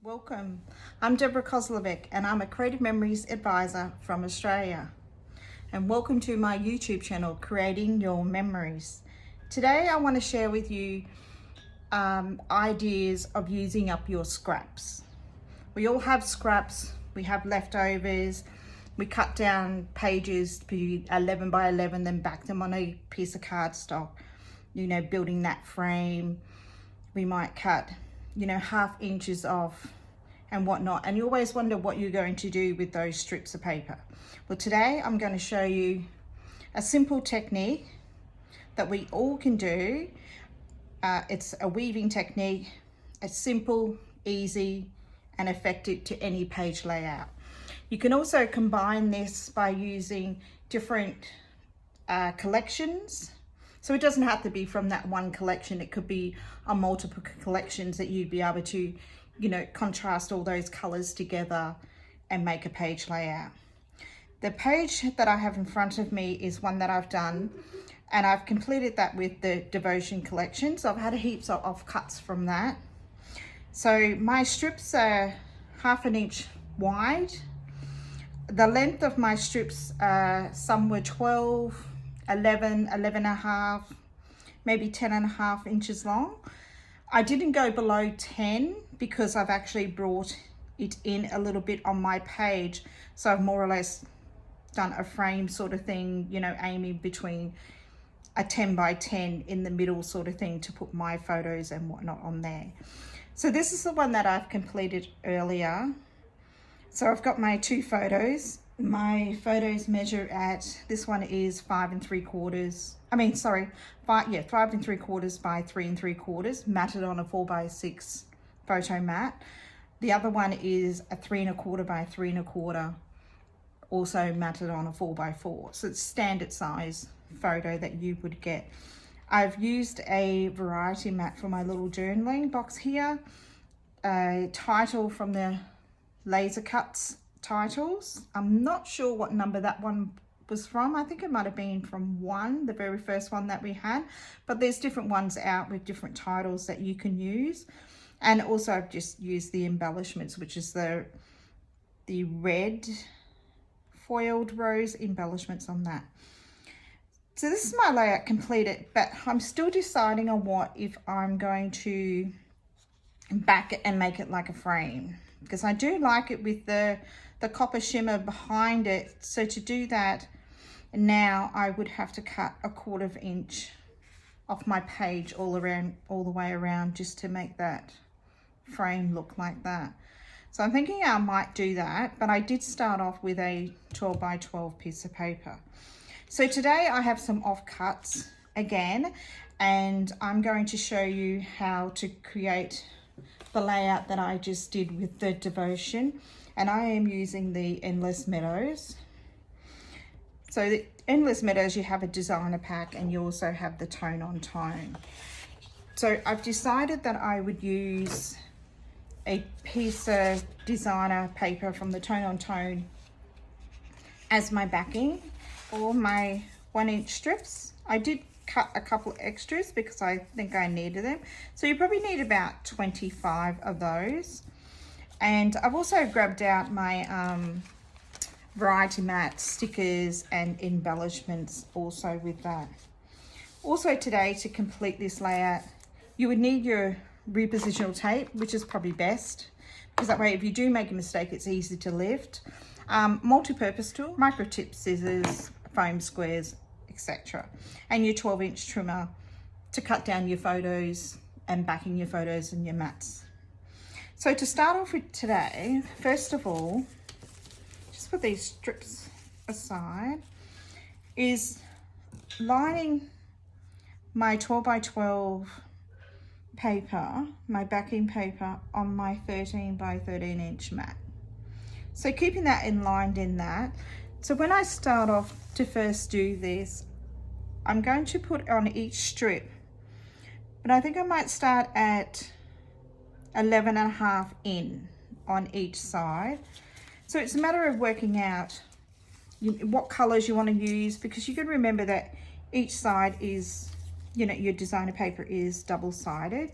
Welcome. I'm Deborah Kozlovic and I'm a Creative Memories Advisor from Australia. And welcome to my YouTube channel, Creating Your Memories. Today I want to share with you ideas of using up your scraps. We all have scraps, we have leftovers, we cut down pages to be 11 by 11, then back them on a piece of cardstock, building that frame. We might cut, ½ inches off and whatnot. And you always wonder what you're going to do with those strips of paper. Well, today I'm going to show you a simple technique that we all can do. It's a weaving technique. It's simple, easy, and effective to any page layout. You can also combine this by using different collections. So it doesn't have to be from that one collection. It could be on multiple collections that you'd be able to, contrast all those colors together and make a page layout. The page that I have in front of me is one that I've done, and I've completed that with the devotion collection. So I've had heaps of offcuts from that. So my strips are ½ inch wide. The length of my strips, some were 12, 11, 11.5, maybe 10.5 inches long. I didn't go below 10 because I've actually brought it in a little bit on my page. So I've more or less done a frame sort of thing, aiming between a 10 by 10 in the middle sort of thing to put my photos and whatnot on there. So this is the one that I've completed earlier. So I've got my two photos. My photos measure at, this one is 5 3/4. 5 3/4 by 3 3/4, matted on a 4x6 photo mat. The other one is a 3 1/4 by 3 1/4, also matted on a 4x4. So it's standard size photo that you would get. I've used a variety mat for my little journaling box here. A title from the Laser Cuts titles. I'm not sure what number that one was from. I think it might have been from 1, the very first one that we had, but there's different ones out with different titles that you can use. And also I've just used the embellishments, which is the red foiled rose embellishments on that. So this is my layout completed, but I'm still deciding on if I'm going to back it and make it like a frame, because I do like it with the copper shimmer behind it. So to do that, now I would have to cut a 1/4 inch off my page all the way around, just to make that frame look like that. So I'm thinking I might do that, but I did start off with a 12 by 12 piece of paper. So today I have some offcuts again, and I'm going to show you how to create the layout that I just did with the devotion. And I am using the Endless Meadows. So the Endless Meadows, you have a designer pack and you also have the tone on tone. So I've decided that I would use a piece of designer paper from the tone on tone as my backing for my 1 inch strips. I did cut a couple of extras because I think I needed them. So you probably need about 25 of those. And I've also grabbed out my variety mat stickers and embellishments also with that. Also today, to complete this layout, you would need your repositional tape, which is probably best, because that way if you do make a mistake, it's easy to lift. Multi-purpose tool, micro tip scissors, foam squares, etc. And your 12 inch trimmer to cut down your photos and backing your photos and your mats. So to start off with today, first of all, just put these strips aside, is lining my 12 by 12 paper, my backing paper, on my 13 by 13 inch mat. So keeping that inlined in that. So when I start off to first do this, I'm going to put on each strip, but I think I might start at 11.5 in on each side. So it's a matter of working out what colors you want to use, because you can remember that each side is, your designer paper is double-sided.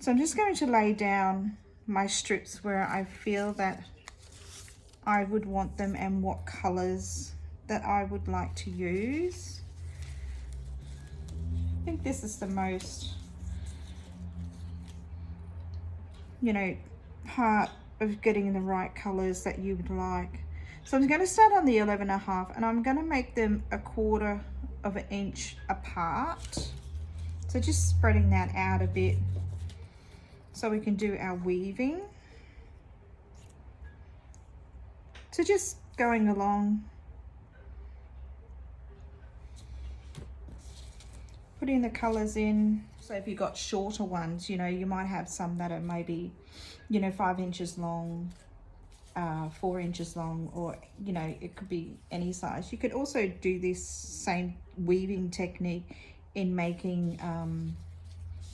So I'm just going to lay down my strips where I feel that I would want them and what colors that I would like to use. I think this is the most, you know, part of getting the right colors that you would like. So I'm going to start on the 11.5 and I'm going to make them 1/4 of an inch apart. So just spreading that out a bit so we can do our weaving. So just going along, putting the colors in. So if you've got shorter ones, you know, you might have some that are maybe, you know, 5 inches long, 4 inches long, or, you know, it could be any size. You could also do this same weaving technique in making,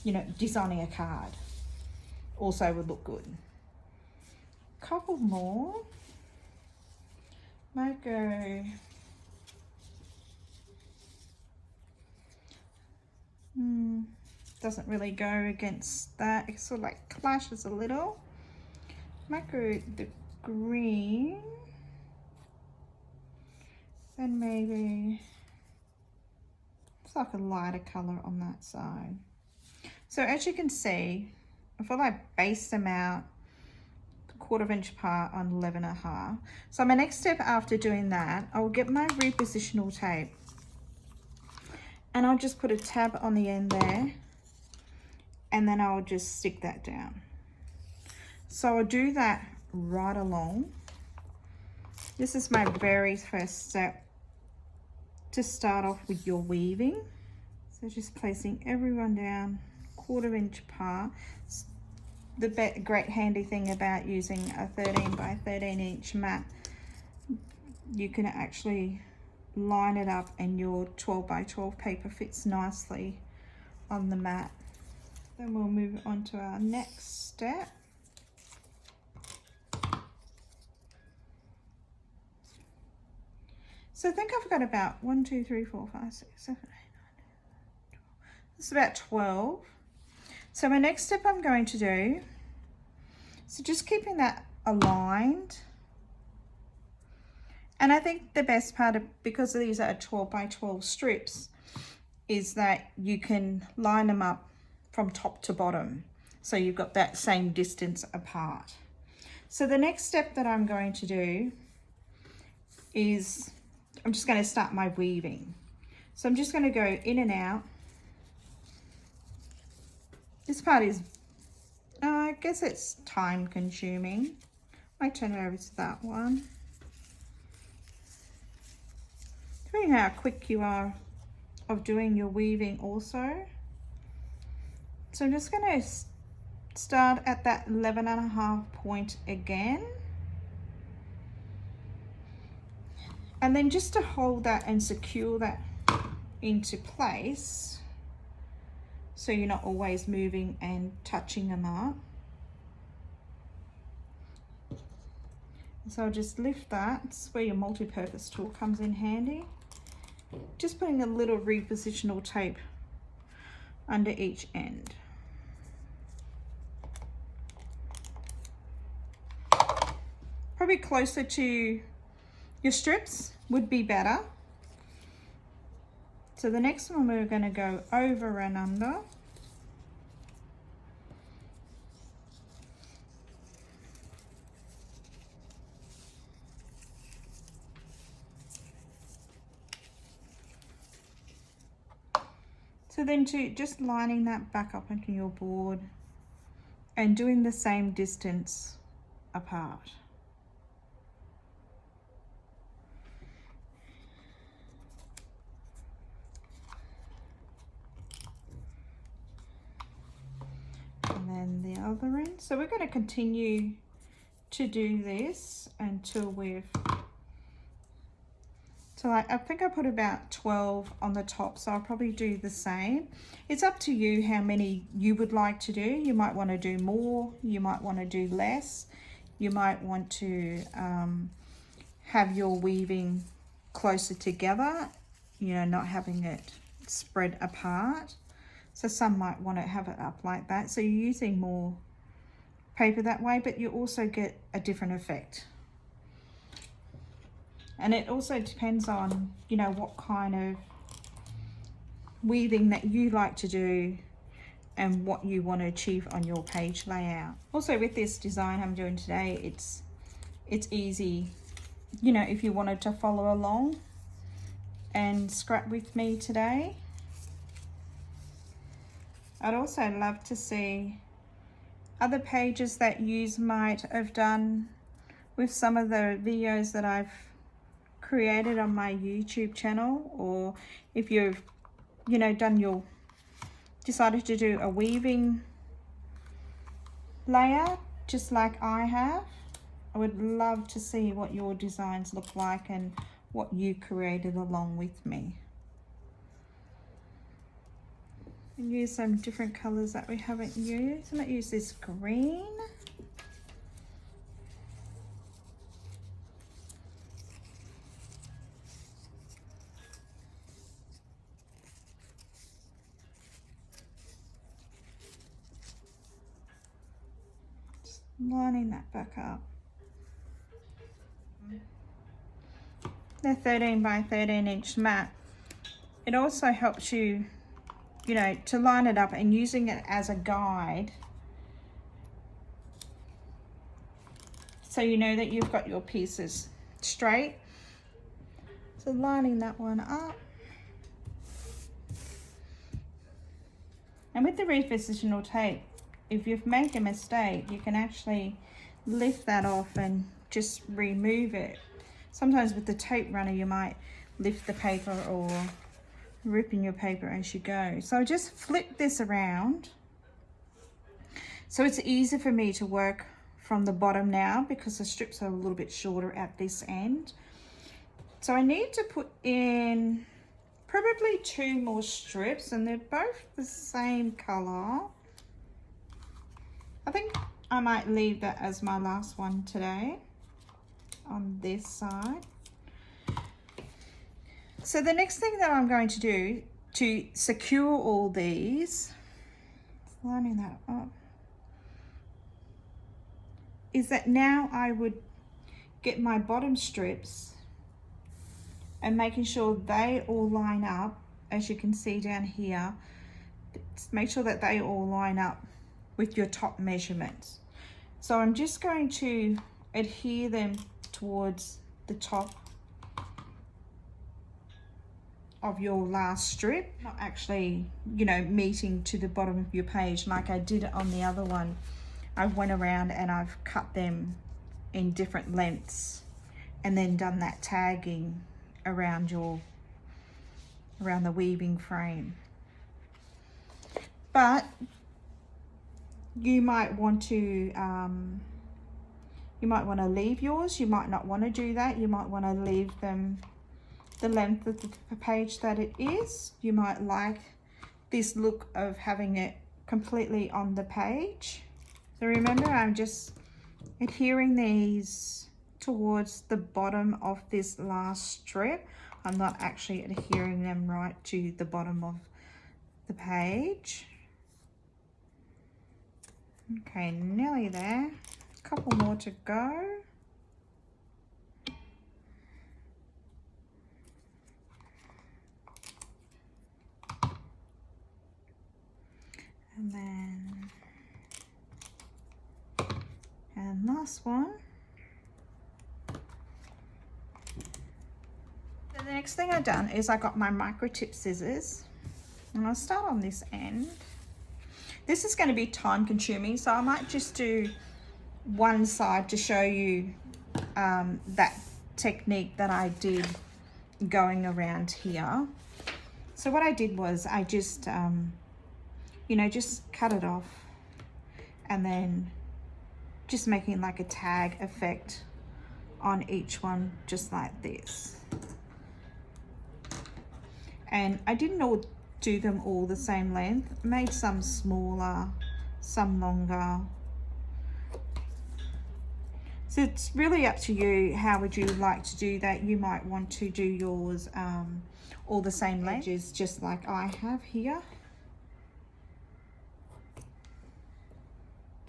you know, designing a card. Also would look good. Couple more. Might go doesn't really go against that. It sort of like clashes a little. Might go the green and maybe it's like a lighter color on that side. So as you can see, I feel like base them out 1/4 inch apart on 11.5. So my next step after doing that, I'll get my repositional tape and I'll just put a tab on the end there and then I'll just stick that down. So I'll do that right along. This is my very first step to start off with your weaving. So just placing everyone down 1/4 inch apart. The great handy thing about using a 13 by 13 inch mat, you can actually line it up and your 12 by 12 paper fits nicely on the mat. Then we'll move on to our next step. So I think I've got about 1, 2, 3, 4, 5, 6, 7, 8, 9, 10, 12. It's about 12. So my next step I'm going to do, so just keeping that aligned. And I think the best part of, because these are 12 by 12 strips, is that you can line them up from top to bottom. So you've got that same distance apart. So the next step that I'm going to do is, I'm just going to start my weaving. So I'm just going to go in and out. This part is, I guess it's time consuming. I turn it over to that one. Depending how quick you are of doing your weaving also. So I'm just going to start at that 11.5 point again. And then just to hold that and secure that into place, so you're not always moving and touching them up. So I'll just lift that. It's where your multi-purpose tool comes in handy. Just putting a little repositional tape under each end. Probably closer to your strips would be better. So the next one we're going to go over and under. So then to just lining that back up onto your board and doing the same distance apart. And then the other end. So we're going to continue to do this until we've, so I think I put about 12 on the top, so I'll probably do the same. It's up to you how many you would like to do. You might want to do more, you might want to do less. You might want to have your weaving closer together, you know, not having it spread apart. So some might want to have it up like that. So you're using more paper that way, but you also get a different effect. And it also depends on, you know, what kind of weaving that you like to do and what you want to achieve on your page layout. Also with this design I'm doing today, it's easy, you know, if you wanted to follow along and scrap with me today. I'd also love to see other pages that you might have done with some of the videos that I've created on my YouTube channel, or if you've, you know, decided to do a weaving layout just like I have. I would love to see what your designs look like and what you created along with me. And use some different colors that we haven't used. I might use this green. Just lining that back up. The 13 by 13 inch mat. It also helps you, you know, to line it up and using it as a guide, so you know that you've got your pieces straight. So lining that one up. And with the repositional tape, if you've made a mistake, you can actually lift that off and just remove it. Sometimes with the tape runner, you might lift the paper or rip in your paper as you go. So just flip this around. So it's easier for me to work from the bottom now because the strips are a little bit shorter at this end. So I need to put in probably 2 more strips, and they're both the same color. I think I might leave that as my last one today on this side. So the next thing that I'm going to do to secure all these, lining that up, is that now I would get my bottom strips and making sure they all line up, as you can see down here. Make sure that they all line up with your top measurements. So I'm just going to adhere them towards the top of your last strip, not actually, you know, meeting to the bottom of your page like I did on the other one. I went around and I've cut them in different lengths and then done that tagging around the weaving frame. But you might want to leave yours. You might not want to do that. You might want to leave them the length of the page that it is. You might like this look of having it completely on the page. So remember, I'm just adhering these towards the bottom of this last strip. I'm not actually adhering them right to the bottom of the page. Okay, nearly there. A couple more to go. And then, and last one. So the next thing I've done is I got my micro tip scissors, and I'll start on this end. This is going to be time consuming, so I might just do one side to show you that technique that I did going around here. So what I did was I just you know, just cut it off and then just making like a tag effect on each one, just like this. And I didn't all do them all the same length. I made some smaller, some longer. So it's really up to you. How would you like to do that? You might want to do yours all the same length, just like I have here.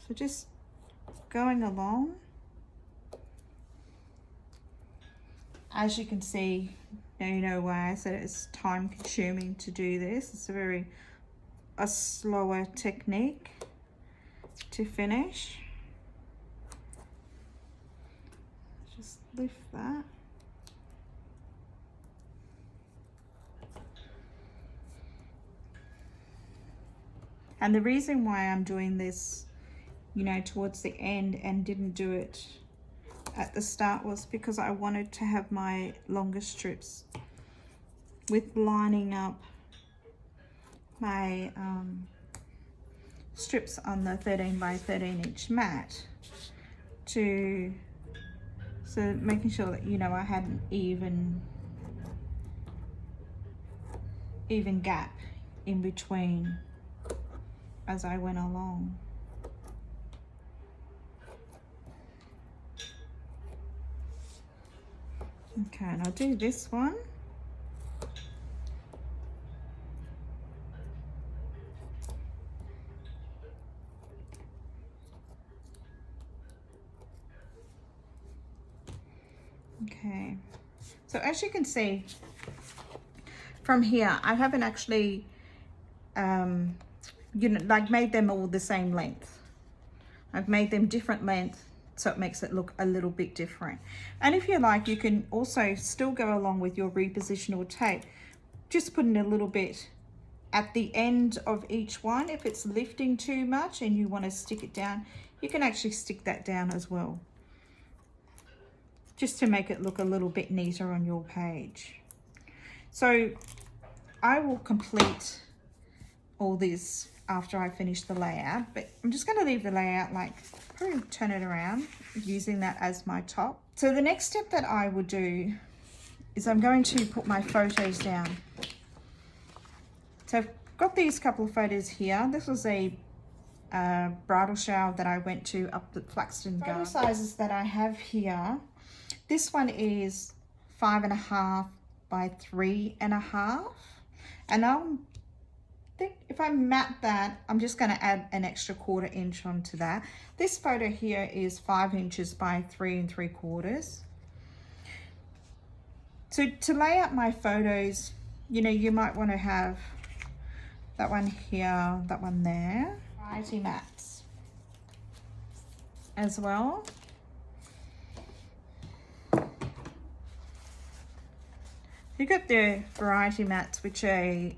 So just going along. As you can see, now you know why I said it's time consuming to do this. It's a slower technique to finish. Just lift that. And the reason why I'm doing this, you know, towards the end and didn't do it at the start was because I wanted to have my longer strips with lining up my strips on the 13 by 13 inch mat so making sure that, you know, I had an even gap in between as I went along. Okay, and I'll do this one. Okay, so as you can see from here, I haven't actually you know, like made them all the same length. I've made them different length, so it makes it look a little bit different. And if you like, you can also still go along with your repositional tape, just putting a little bit at the end of each one. If it's lifting too much and you want to stick it down, you can actually stick that down as well, just to make it look a little bit neater on your page. So I will complete all this after I finish the layout, but I'm just going to leave the layout, like probably turn it around using that as my top. So the next step that I would do is I'm going to put my photos down. So I've got these couple of photos here. This was a bridal shower that I went to up at Flaxton Garden. Photo sizes that I have here, this one is 5.5 by 3.5, and I'll think if I mat that, I'm just going to add an extra 1/4 inch onto that. This photo here is 5 inches by 3 3/4. So to lay out my photos, you know, you might want to have that one here, that one there, variety mats as well. You got the variety mats, which are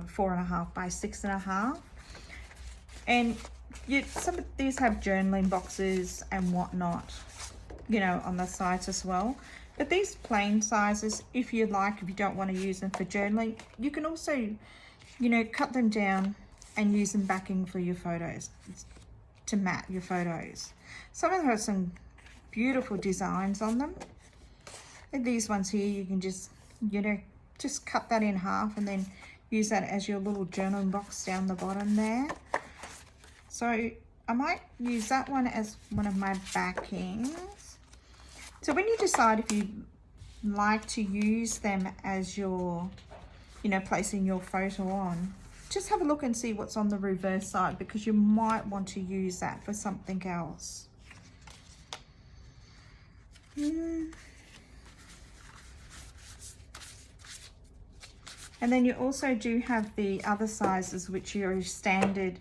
4.5 by 6.5, and some of these have journaling boxes and whatnot, you know, on the sides as well. But these plain sizes, if you like, if you don't want to use them for journaling, you can also, you know, cut them down and use them backing for your photos, to mat your photos. Some of them have some beautiful designs on them. And these ones here, you can just, you know, just cut that in half and then use that as your little journaling box down the bottom there. So I might use that one as one of my backings. So when you decide if you like to use them as your, you know, placing your photo on, just have a look and see what's on the reverse side, because you might want to use that for something else. And then you also do have the other sizes, which are your standard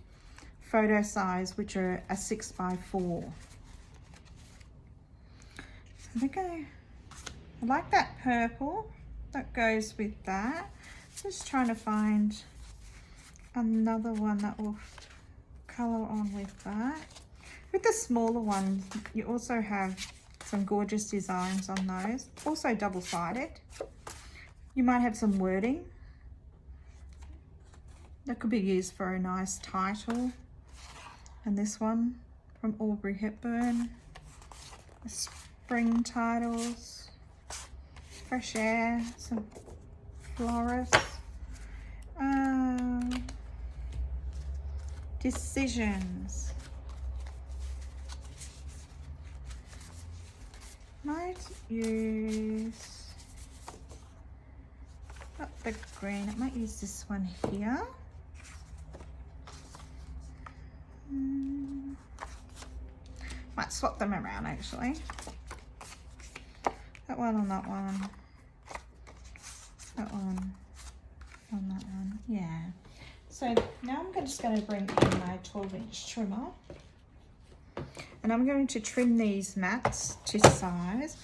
photo size, which are a 6 by 4. So I think I like that purple that goes with that. Just trying to find another one that will color on with that. With the smaller ones, you also have some gorgeous designs on those, also double-sided. You might have some wording that could be used for a nice title. And this one from Aubrey Hepburn, spring titles, fresh air, some florists, decisions. Might use not the green, I might use this one here. Might swap them around actually. That one on that one. That one on that one. Yeah. So now I'm just going to bring in my 12-inch trimmer. And I'm going to trim these mats to size.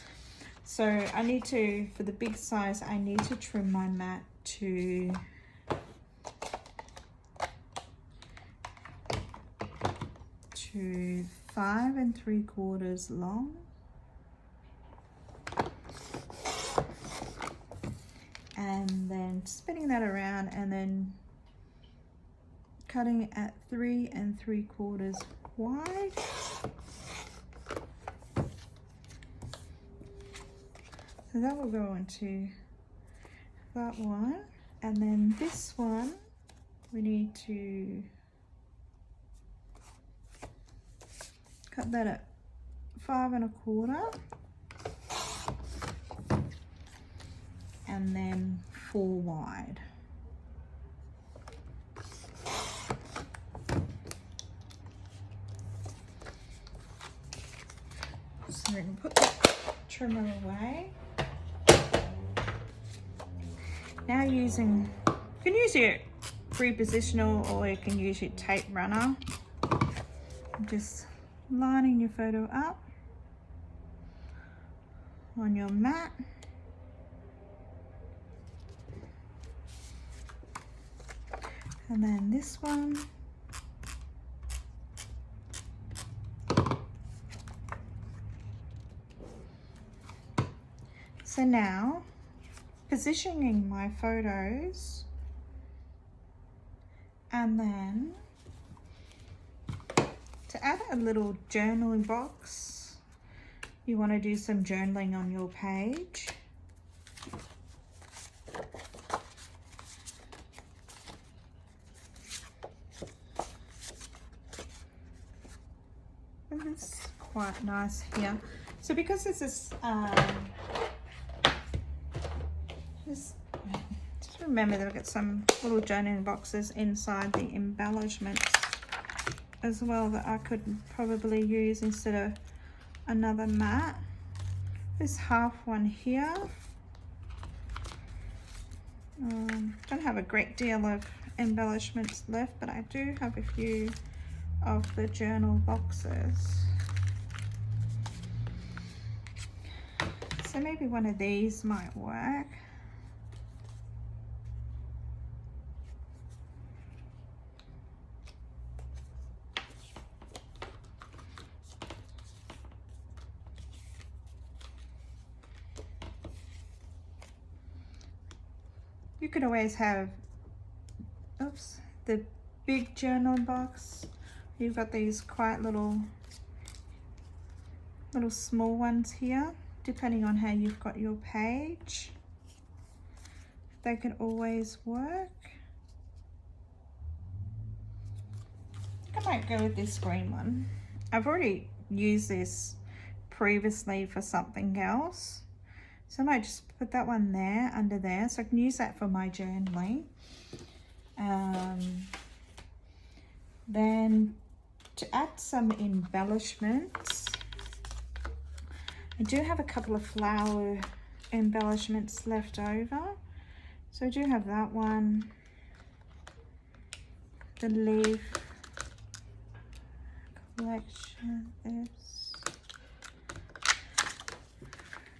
So I need to, for the big size, I need to trim my mat to 5 3/4 long. And then spinning that around and then cutting at 3 3/4 wide. So that will go into that one, and then this one we need to cut that at 5 1/4 and then 4 wide. So we can put the trimmer away. Now you can use your pre-positional or you can use your tape runner. Just lining your photo up on your mat. And then this one. So now, positioning my photos, and then to add a little journaling box, you want to do some journaling on your page. And it's quite nice here. So because this is just remember that I've got some little journaling boxes inside the embellishments as well that I could probably use instead of another mat. This half one here. Don't have a great deal of embellishments left, but I do have a few of the journal boxes. So maybe one of these might work. You could always have, oops, the big journal box. You've got these quite little small ones here, depending on how you've got your page. They can always work. I might go with this green one. I've already used this previously for something else. So I might just put that one there, under there, so I can use that for my journaling. Then to add some embellishments, I do have a couple of flower embellishments left over. So I do have that one, the leaf collection, this.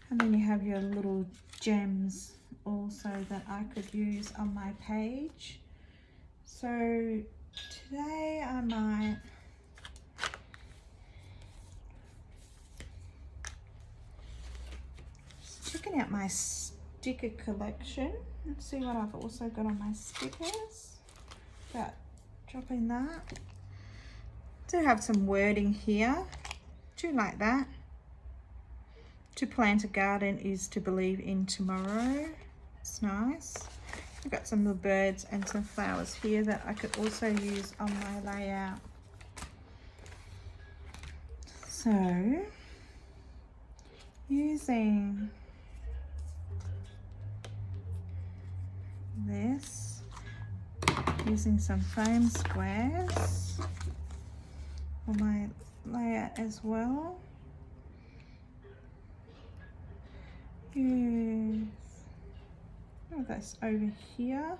And then you have your little gems also that I could use on my page. So today I might just checking out my sticker collection. Let's see what I've also got on my stickers. About dropping that. Do have some wording here. Do like that. To plant a garden is to believe in tomorrow. It's nice. I've got some little birds and some flowers here that I could also use on my layout. So, using this, using some foam squares, for my layout as well. Yes. Oh, that's over here.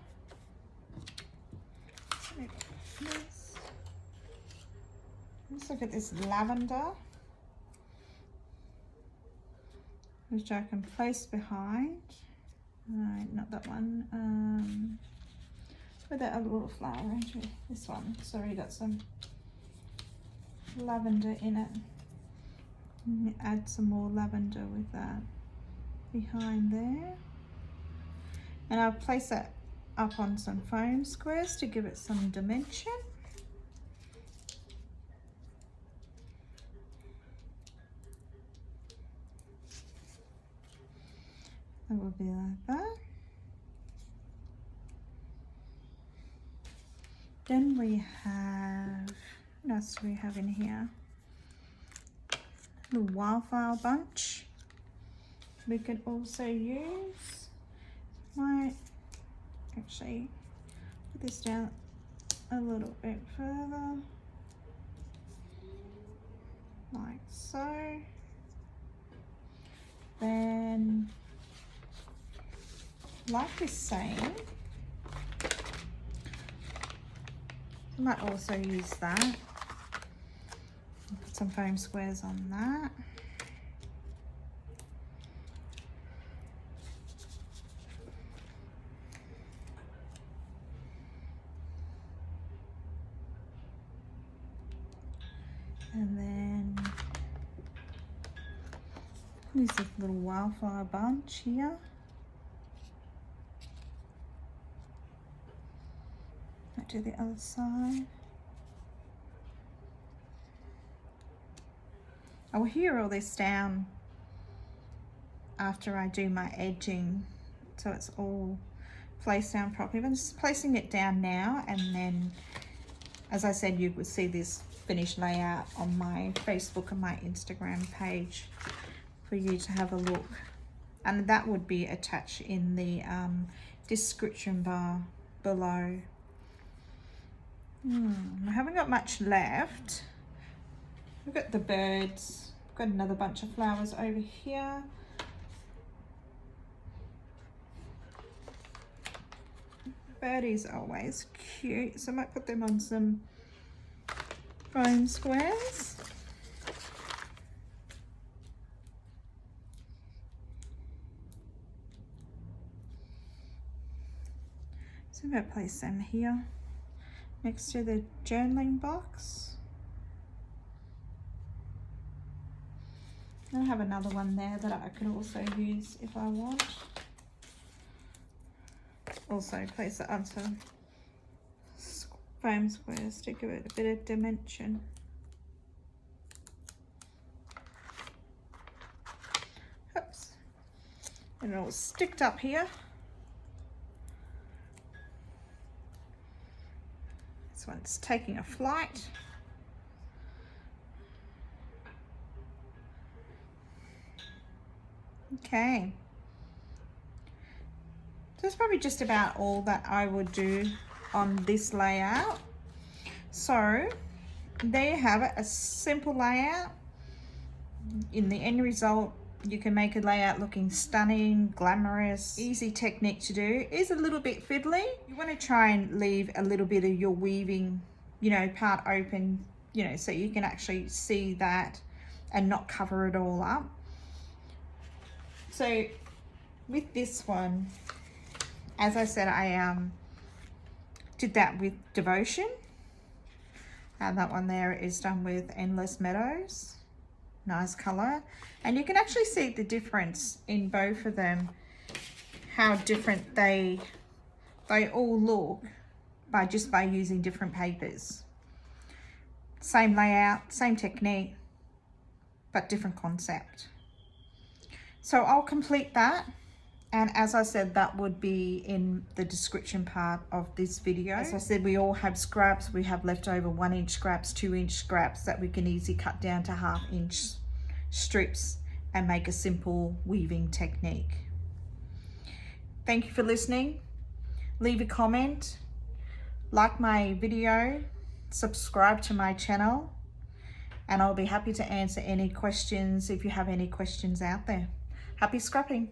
Let's look at this lavender, which I can place behind. No, not that one. Where'd that other little flower? Actually, this one. It's already got some lavender in it. Add some more lavender with that behind there. And I'll place that up on some foam squares to give it some dimension. That will be like that. Then we have, what else do we have in here? A little wildflower bunch. We could also use, might actually put this down a little bit further, like so. Then, like this saying, I might also use that. Put some foam squares on that. And then use this little wildflower bunch here. To the other side. I will hear all this down after I do my edging, so it's all placed down properly. I'm just placing it down now, and then, as I said, you would see this finished layout on my Facebook and my Instagram page for you to have a look, and that would be attached in the description bar below. I haven't got much left. Look at the birds. I've got another bunch of flowers over here. Birdies are always cute, so I might put them on some foam squares. So I'm going to place them here, next to the journaling box. I have another one there that I could also use if I want. Also place it on some foam squares to give it a bit of dimension. Oops. And it all sticked up here. This one's taking a flight. Okay. So that's probably just about all that I would do on this layout. So there you have it, a simple layout. In the end result, you can make a layout looking stunning, glamorous, easy technique to do. It is a little bit fiddly. You want to try and leave a little bit of your weaving, you know, part open, you know, so you can actually see that and not cover it all up. So with this one, as I said, I did that with Devotion. And that one there is done with Endless Meadows. Nice color. And you can actually see the difference in both of them, how different they all look by using different papers. Same layout, same technique, but different concept. So I'll complete that, and as I said, that would be in the description part of this video. As I said, we all have scraps. We have leftover 1 inch scraps, 2 inch scraps that we can easily cut down to 1/2 inch strips and make a simple weaving technique. Thank you for listening. Leave a comment, like my video, subscribe to my channel, and I'll be happy to answer any questions if you have any questions out there. Happy scrapping!